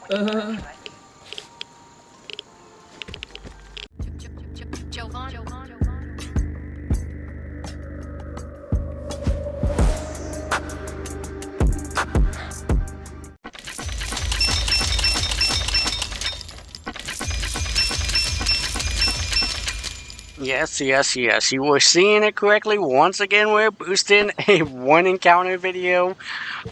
Uh, Yes, yes, yes. You were seeing it correctly. Once again, we're boosting a one encounter video.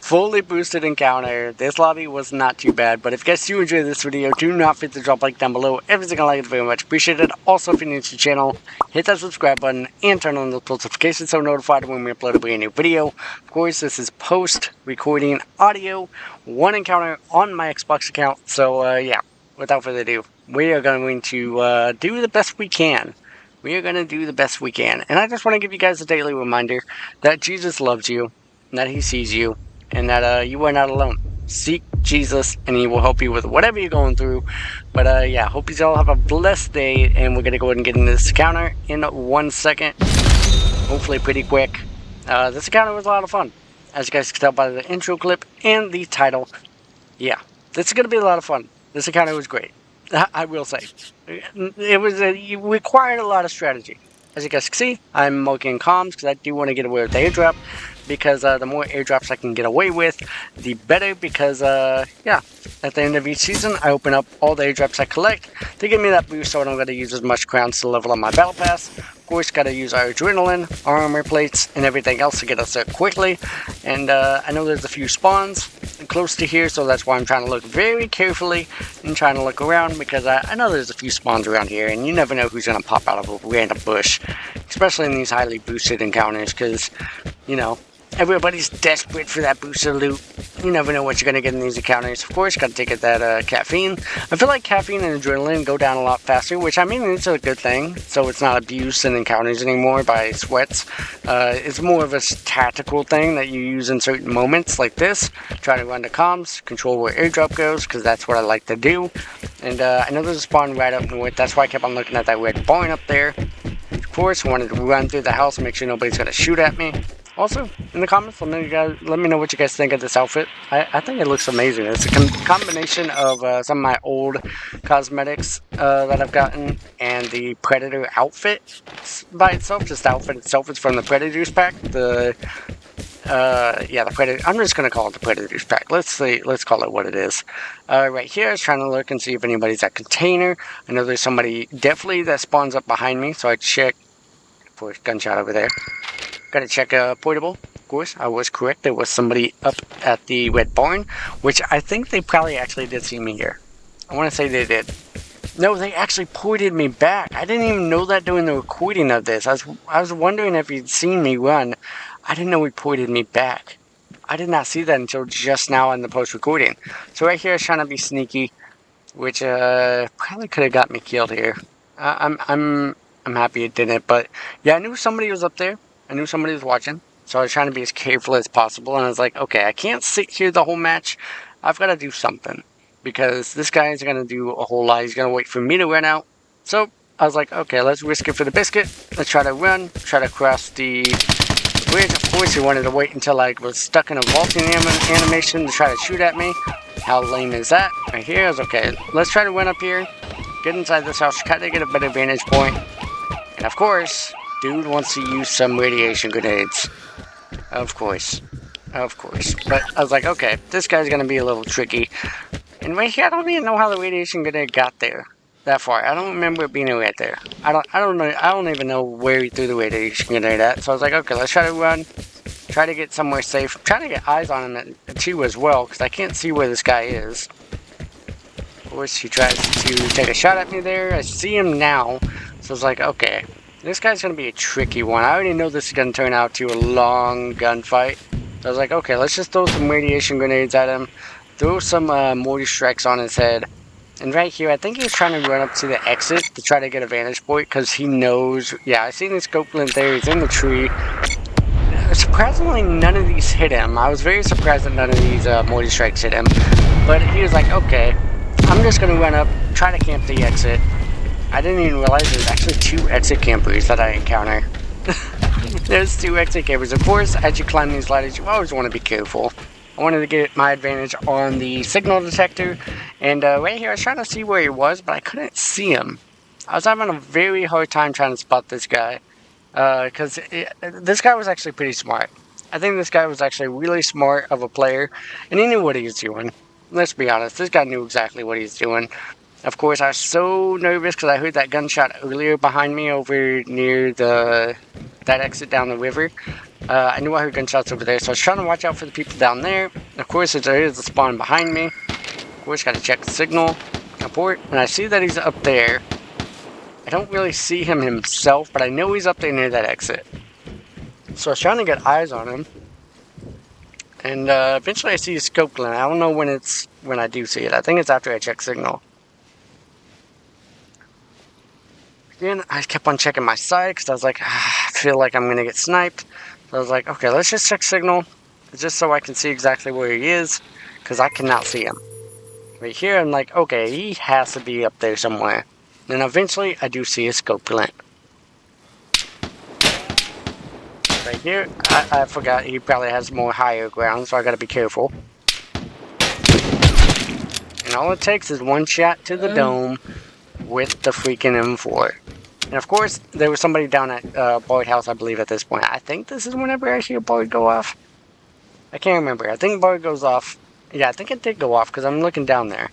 Fully boosted encounter. This lobby was not too bad, but if you guys do enjoy this video, do not forget to drop a like down below. Every single like is very much appreciated. Also, if you're new to the channel, hit that subscribe button and turn on those post notifications so notified when we upload a brand new video. Of course, this is post-recording audio, one encounter on my Xbox account. So, yeah, without further ado, we are going to do the best we can. We are going to do the best we can. And I just want to give you guys a daily reminder that Jesus loves you, that he sees you, and that you are not alone. Seek Jesus, and he will help you with whatever you're going through. But yeah, hope you all have a blessed day, and we're going to go ahead and get into this encounter in 1 second. Hopefully pretty quick. This encounter was a lot of fun. As you guys can tell by the intro clip and the title. Yeah, this is going to be a lot of fun. This encounter was great. I will say. It required a lot of strategy. As you guys can see, I'm marking comms because I do want to get away with the airdrop. Because the more airdrops I can get away with, the better. Because, yeah, at the end of each season, I open up all the airdrops I collect to give me that boost so I don't got to use as much crowns to level up my battle pass. Of course, got to use our adrenaline, armor plates, and everything else to get us there quickly. And I know there's a few spawns close to here, so that's why I'm trying to look very carefully and trying to look around, because I know there's a few spawns around here, and you never know who's going to pop out of a random bush, especially in these highly boosted encounters, because, you know, everybody's desperate for that boosted loot. You never know what you're going to get in these encounters. Of course, got to take it that caffeine. I feel like caffeine and adrenaline go down a lot faster, which I mean, it's a good thing. So it's not abused in encounters anymore by sweats. It's more of a tactical thing that you use in certain moments like this. Try to run the comms, control where airdrop goes, because that's what I like to do. And I know there's a spawn right up north. That's why I kept on looking at that red barn up there. Of course, I wanted to run through the house and make sure nobody's going to shoot at me. Also, in the comments, let me know what you guys think of this outfit. I think it looks amazing. It's a combination of some of my old cosmetics that I've gotten and the Predator outfit by itself. Just the outfit itself is from the Predators pack. Yeah, the Predator. I'm just gonna call it the Predators pack. Let's call it what it is. Right here, I was trying to look and see if anybody's at container. I know there's somebody definitely that spawns up behind me, so I check for a gunshot over there. Gotta check portable. Of course, I was correct. There was somebody up at the red barn, which I think they probably actually did see me here. I want to say they did. No, they actually ported me back. I didn't even know that during the recording of this. I was wondering if you'd seen me run. I didn't know he ported me back. I did not see that until just now in the post-recording. So right here, I was trying to be sneaky, which probably could have got me killed here. I'm happy it didn't, but yeah, I knew somebody was up there. I knew somebody was watching, so I was trying to be as careful as possible, and I was like, okay, I can't sit here the whole match. I've got to do something, because this guy isn't going to do a whole lot. He's going to wait for me to run out. So I was like, okay, let's risk it for the biscuit. Let's try to run, try to cross the bridge. Of course, he wanted to wait until I was stuck in a vaulting animation to try to shoot at me. How lame is that? Right here, I was okay, let's try to run up here, get inside this house, try to get a better vantage point. And of course, dude wants to use some radiation grenades. Of course. Of course. But I was like, okay, this guy's gonna be a little tricky. And right here, I don't even know how the radiation grenade got there that far. I don't remember it being right there. I don't know. I don't even know where he threw the radiation grenade at. So I was like, okay, let's try to run. Try to get somewhere safe. I'm trying to get eyes on him too as well, because I can't see where this guy is. Of course, he tries to take a shot at me there. I see him now. So I was like, okay, this guy's going to be a tricky one. I already know this is going to turn out to a long gunfight. So I was like, okay, let's just throw some radiation grenades at him. Throw some mortar strikes on his head. And right here, I think he's trying to run up to the exit to try to get a vantage point, because he knows. Yeah, I seen his scope glint there. He's in the tree. Surprisingly, none of these hit him. I was very surprised that none of these mortar strikes hit him. But he was like, okay, I'm just going to run up, try to camp the exit. I didn't even realize there's actually 2 exit campers that I encounter. There's 2 exit campers. Of course, as you climb these ladders, you always want to be careful. I wanted to get my advantage on the signal detector, and right here I was trying to see where he was, but I couldn't see him. I was having a very hard time trying to spot this guy, because this guy was actually pretty smart. I think this guy was actually really smart of a player, and he knew what he was doing. Let's be honest, this guy knew exactly what he was doing. Of course, I was so nervous because I heard that gunshot earlier behind me over near that exit down the river. I knew I heard gunshots over there, so I was trying to watch out for the people down there. Of course, there is a spawn behind me. Of course, got to check the signal port, and I see that he's up there. I don't really see him himself, but I know he's up there near that exit. So I was trying to get eyes on him, and eventually I see his scope glint. I don't know when I do see it. I think it's after I check signal. Again, I kept on checking my sight because I was like, I feel like I'm gonna get sniped. So I was like, okay, let's just check signal, just so I can see exactly where he is, because I cannot see him. Right here, I'm like, okay, he has to be up there somewhere. Then eventually, I do see his scope glint. Right here, I forgot he probably has more higher ground, so I gotta be careful. And all it takes is one shot to the dome with the freaking M4. And of course, there was somebody down at Boyd House, I believe, at this point. I think this is whenever I hear Boyd go off. I can't remember. I think Boyd goes off. Yeah, I think it did go off because I'm looking down there.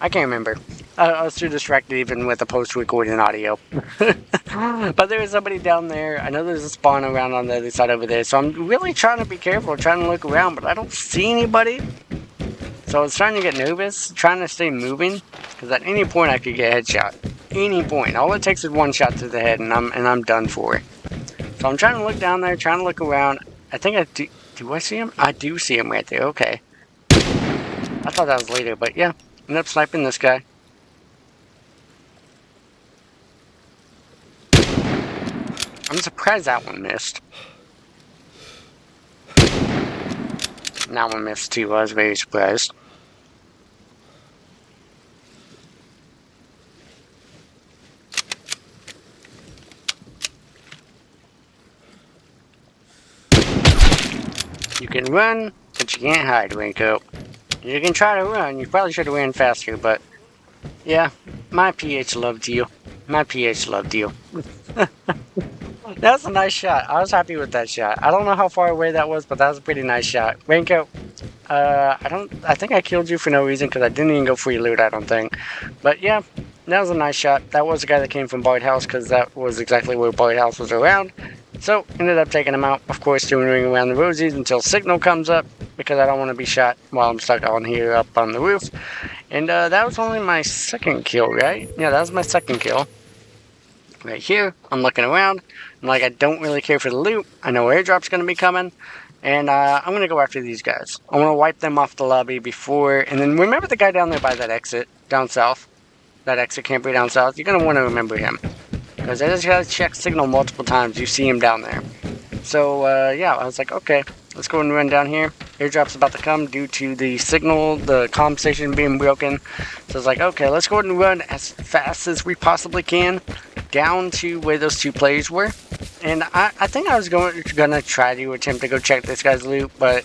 I can't remember. I was too distracted even with the post-recording audio. But there was somebody down there. I know there's a spawn around on the other side over there. So I'm really trying to be careful, trying to look around, but I don't see anybody. So I was trying to get nervous, trying to stay moving, because at any point I could get a headshot. Any point. All it takes is one shot to the head, and I'm done for. So I'm trying to look down there, trying to look around. I think I do. Do I see him? I do see him right there. Okay. I thought that was later, but yeah. Ended up sniping this guy. I'm surprised that one missed. That one missed too. I was very surprised. You can run, but you can't hide, Rinko. You can try to run. You probably should have ran faster, but yeah, my PH loved you. My PH loved you. That was a nice shot. I was happy with that shot. I don't know how far away that was, but that was a pretty nice shot. Rinko, I think I killed you for no reason because I didn't even go for your loot, I don't think. But yeah, that was a nice shot. That was the guy that came from Boyd House because that was exactly where Boyd House was around. So, ended up taking him out, of course, doing ring around the rosies until signal comes up, because I don't want to be shot while I'm stuck on here up on the roof. And that was only my second kill, right? Yeah, that was my second kill. Right here, I'm looking around. I'm like, I don't really care for the loot. I know airdrop's going to be coming. And I'm going to go after these guys. I want to wipe them off the lobby before. And then remember the guy down there by that exit, down south? That exit camper down south? You're going to want to remember him. Because I just got to check signal multiple times. You see him down there. So, yeah, I was like, okay, let's go and run down here. Airdrop's about to come due to the signal, the comm station being broken. So I was like, okay, let's go ahead and run as fast as we possibly can down to where those two players were. And I think I was gonna try to attempt to go check this guy's loot, but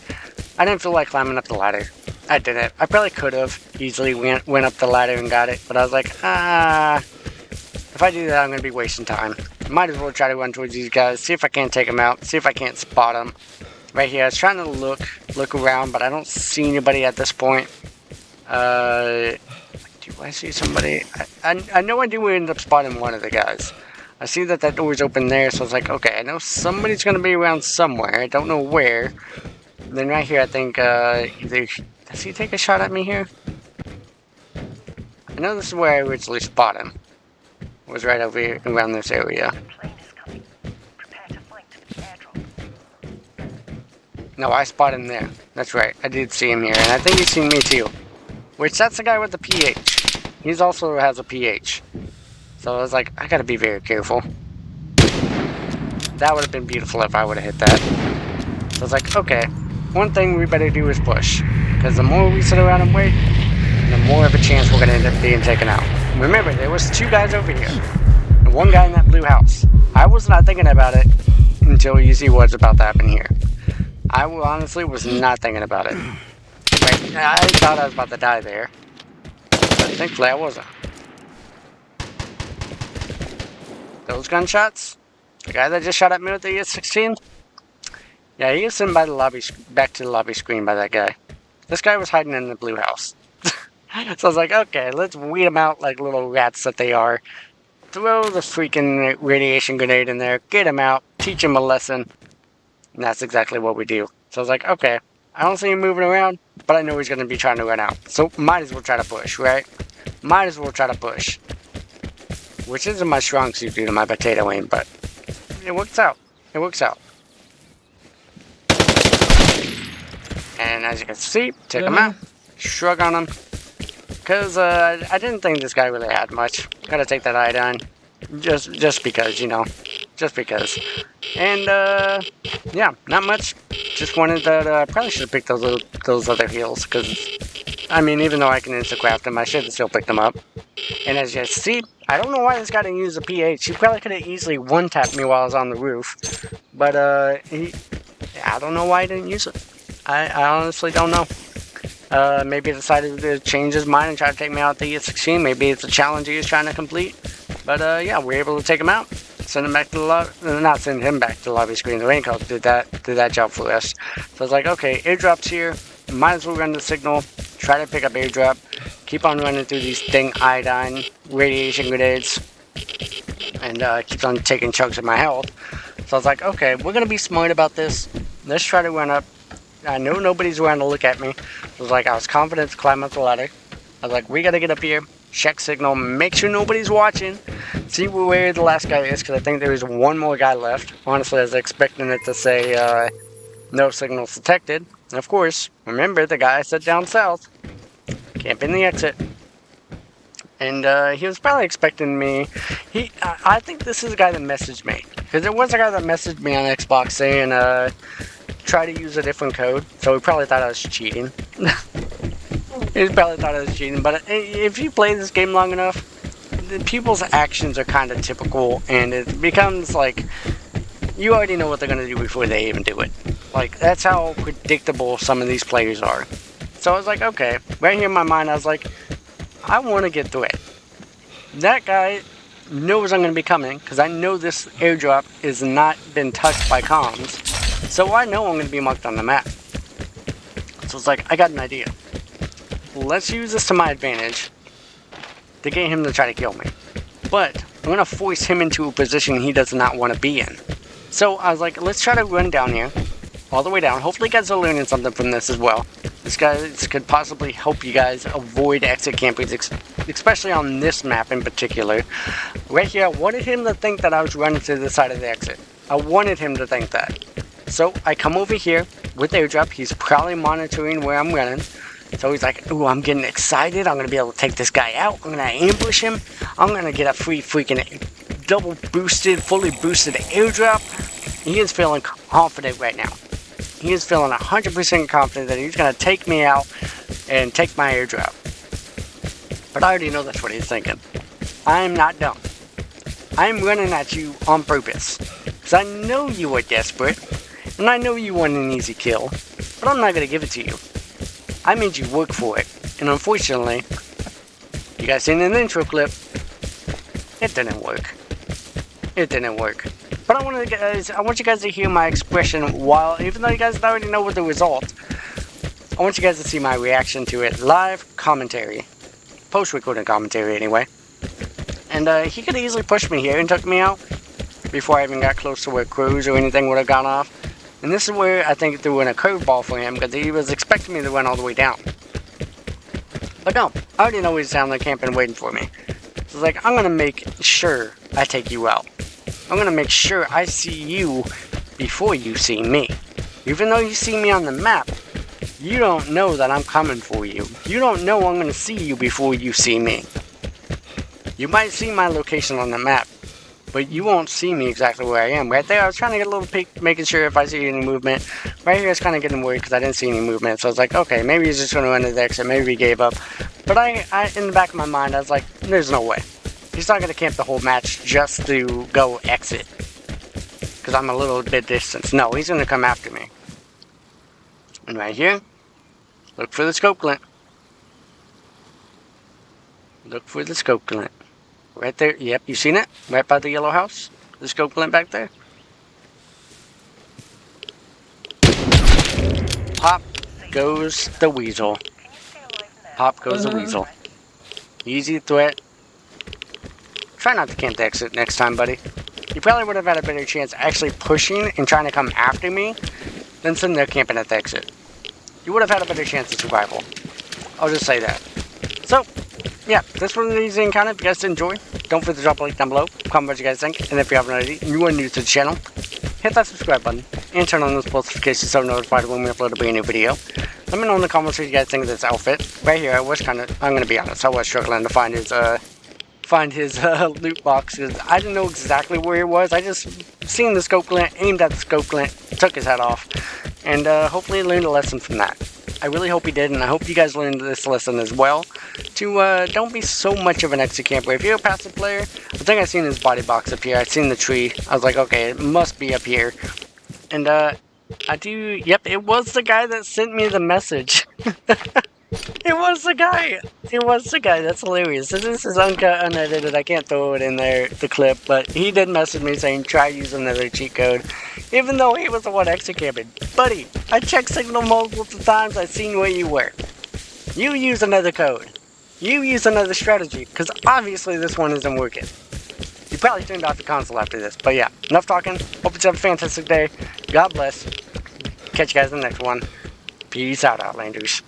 I didn't feel like climbing up the ladder. I didn't. I probably could have easily went up the ladder and got it, but I was like, if I do that, I'm going to be wasting time. Might as well try to run towards these guys, see if I can't take them out, see if I can't spot them. Right here, I was trying to look around, but I don't see anybody at this point. Do I see somebody? I know I do end up spotting one of the guys. I see that door's open there, so I was like, okay, I know somebody's going to be around somewhere. I don't know where. And then right here, I think, either... Does he take a shot at me here? I know this is where I originally spot him. It was right over here, around this area. No, I spotted him there. That's right, I did see him here, and I think he's seen me too. Which, that's the guy with the PH. He also has a PH. So I was like, I gotta be very careful. That would have been beautiful if I would have hit that. So I was like, okay, one thing we better do is push. Because the more we sit around and wait, the more of a chance we're gonna end up being taken out. Remember, there was two guys over here. And one guy in that blue house. I was not thinking about it until you see what's about to happen here. I honestly was not thinking about it. Right, I thought I was about to die there. But thankfully I wasn't. Those gunshots? The guy that just shot at me with the ES-16? Yeah, he was sitting by the lobby, back to the lobby screen by that guy. This guy was hiding in the blue house. So I was like, okay, let's weed them out like little rats that they are. Throw the freaking radiation grenade in there, get him out, teach him a lesson. And that's exactly what we do. So I was like, okay, I don't see him moving around, but I know he's going to be trying to run out. So might as well try to push, right? Might as well try to push. Which isn't my strong suit due to my potato aim, but it works out. It works out. And as you can see, take him out. Shrug on him. Because I didn't think this guy really had much. Gotta take that iodine. Just because, you know. Just because. And, yeah, not much. Just wanted that, I probably should have picked those other heals. Because, I mean, even though I can insta-craft them, I should have still picked them up. And as you see, I don't know why this guy didn't use the PH. He probably could have easily one-tapped me while I was on the roof. But, I don't know why he didn't use it. I honestly don't know. Maybe he decided to change his mind and try to take me out the ES-16. Maybe it's a challenge he was trying to complete. But, yeah, we were able to take him out. Send him back to the lobby. Not send him back to the lobby screen. The raincoat did that job for us. So I was like, okay, airdrop's here. Might as well run the signal. Try to pick up airdrop. Keep on running through these dang iodine radiation grenades. And keeps on taking chunks of my health. So I was like, okay, we're going to be smart about this. Let's try to run up. I know nobody's around to look at me. I was confident to climb up the ladder. I was like, we got to get up here. Check signal. Make sure nobody's watching. See where the last guy is, because I think there is one more guy left. Honestly, I was expecting it to say no signals detected. And of course, remember the guy I said down south. Camping the exit. And he was probably expecting me. I think this is the guy that messaged me. Because there was a guy that messaged me on Xbox saying, try to use a different code. So he probably thought I was cheating. He probably thought I was cheating. But if you play this game long enough, the people's actions are kind of typical. And it becomes like, you already know what they're going to do before they even do it. Like, that's how predictable some of these players are. So I was like, okay. Right here in my mind, I was like, I want to get through it. That guy knows I'm going to be coming, because I know this airdrop has not been touched by comms. So I know I'm going to be marked on the map. So it's like, I got an idea. Let's use this to my advantage to get him to try to kill me. But I'm going to force him into a position he does not want to be in. So I was like, let's try to run down here. All the way down. Hopefully you guys are learning something from this as well. This could possibly help you guys avoid exit camping, especially on this map in particular. Right here, I wanted him to think that I was running to the side of the exit. I wanted him to think that. So I come over here with airdrop. He's probably monitoring where I'm running. So he's like, ooh, I'm getting excited. I'm going to be able to take this guy out. I'm going to ambush him. I'm going to get a free freaking double boosted, fully boosted airdrop. He is feeling confident right now. He is feeling 100% confident that he's going to take me out and take my airdrop. But I already know that's what he's thinking. I'm not dumb. I'm running at you on purpose. Because I know you are desperate. And I know you want an easy kill. But I'm not going to give it to you. I made you work for it. And unfortunately, you guys seen an intro clip. It didn't work. It didn't work. But I want you guys to hear my expression even though you guys already know what the result. I want you guys to see my reaction to it. Live commentary. Post-recording commentary, anyway. And he could easily push me here and took me out before I even got close to where crews or anything would have gone off. And this is where I think threw in a curveball for him, because he was expecting me to run all the way down. But no, I already know he's down there camping waiting for me. So it's like, I'm going to make sure I take you out. I'm going to make sure I see you before you see me. Even though you see me on the map, you don't know that I'm coming for you. You don't know I'm going to see you before you see me. You might see my location on the map, but you won't see me exactly where I am. Right there, I was trying to get a little peek, making sure if I see any movement. Right here, I was kind of getting worried because I didn't see any movement. So I was like, okay, maybe he's just going to run to the exit. Maybe he gave up. But I, in the back of my mind, I was like, there's no way. He's not going to camp the whole match just to go exit. Because I'm a little bit distant. No, he's going to come after me. And right here, Look for the scope glint. Look for the scope glint. Right there. Yep, you seen it? Right by the yellow house? The scope glint back there? Pop goes the weasel. Pop goes the weasel. Easy threat. Try not to camp the exit next time, buddy. You probably would have had a better chance actually pushing and trying to come after me than sitting there camping at the exit. You would have had a better chance of survival. I'll just say that. So, yeah, this was an easy encounter. If you guys did enjoy, don't forget to drop a like down below. Comment what you guys think. And if you haven't already, you are new to the channel, hit that subscribe button and turn on those notifications so notified when we upload a brand new video. Let me know in the comments what you guys think of this outfit. Right here, I'm gonna be honest, I was struggling to find his loot box, because I didn't know exactly where he was. I just seen the scope glint, aimed at the scope glint, took his head off, and hopefully learned a lesson from that. I really hope he did, and I hope you guys learned this lesson as well, to don't be so much of an exit camper. If you're a passive player, I think I seen his body box up here, I seen the tree, I was like, okay, it must be up here, and yep, it was the guy that sent me the message. It was the guy. It was the guy. That's hilarious. This is uncut, unedited. I can't throw it in there, the clip, but he did message me saying try using another cheat code, even though he was the one exit camping. Buddy, I checked signal multiple times. I seen where you were. You use another code. You use another strategy, because obviously this one isn't working. You probably turned off the console after this, but yeah, enough talking. Hope you have a fantastic day. God bless. Catch you guys in the next one. Peace out, Outlanders.